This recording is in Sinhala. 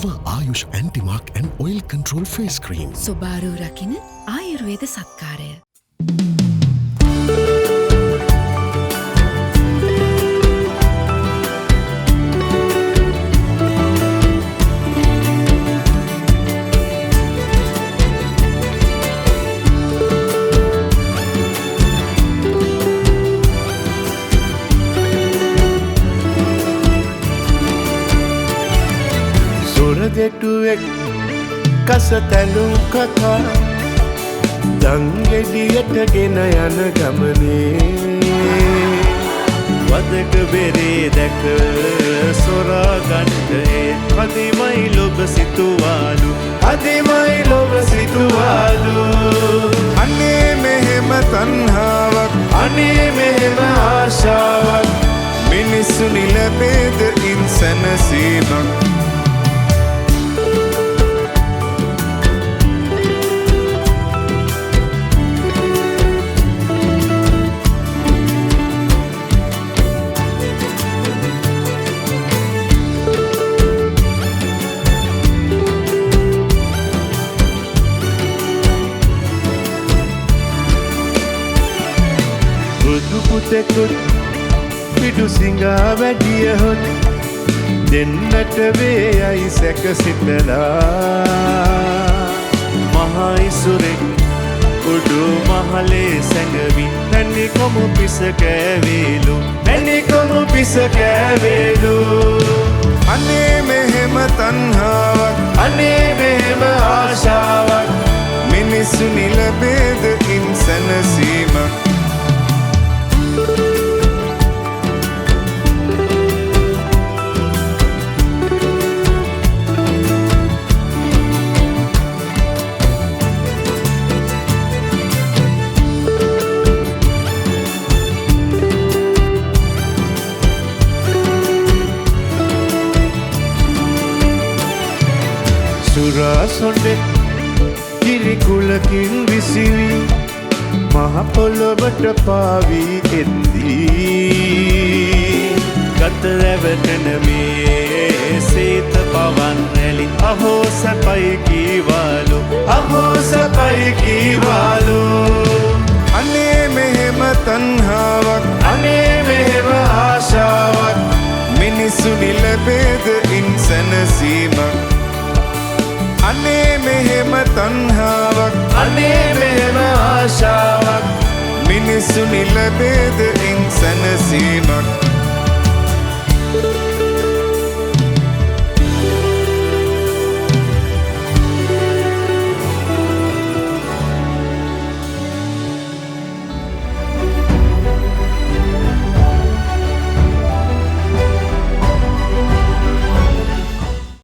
Nova Ayush Anti-Mark and Oil Control Face Cream. සොබාරු රකින ආයුර්වේද සත්කාරය. දෙටුවෙක් කස තැලුම් කතා දංගෙඩියට ගෙන යන ගමනේ වදක බෙරේ දැක සොරා ගන්නේ අදිමයි ලොබ සිතුවාලු අදිමයි ලොබ සිතුවාලු අනේ මෙහෙම තණ්හාවක් අනේ මෙහෙම ආශාවක් මිනිස්සු නිලබේද ඉන්සනසීමක් පුතෙකුත් පිටු සිඟා වැඩියහොත් දෙන්නට වේයයි සැකසිතලා මහා ඉසුරෙක් උඩු මහලේ සැඟවි පැණි කොමු පිස කෑවේලු පැණි කොමු පිස කෑවේලු අනේ මෙහෙම තණ්හාවක් අනේ මෙහෙම ආශාවක් මිනිස්සු නිලබේද ඉන්සනසීමක් සුරා සොඬේ කිරිකුලකින් විසිවි මහ පොළොවට පාවී එද්දී ගත රැවටෙන මේ සීත පවන් රැලි අහෝ සැපයි කීවාලු අහෝ සැපයි කීවාලු අනේ මෙහෙම තණ්හාවක් අනේ මෙහෙම ආශාවක් මිනිස්සු නිලබේද ඉන්සනසීමක් අනේ මෙහෙම තණ්හාවක් අනේ මෙහෙම ආශාවක් මිනිස්සු නිලබේද ඉන්සනසීමක්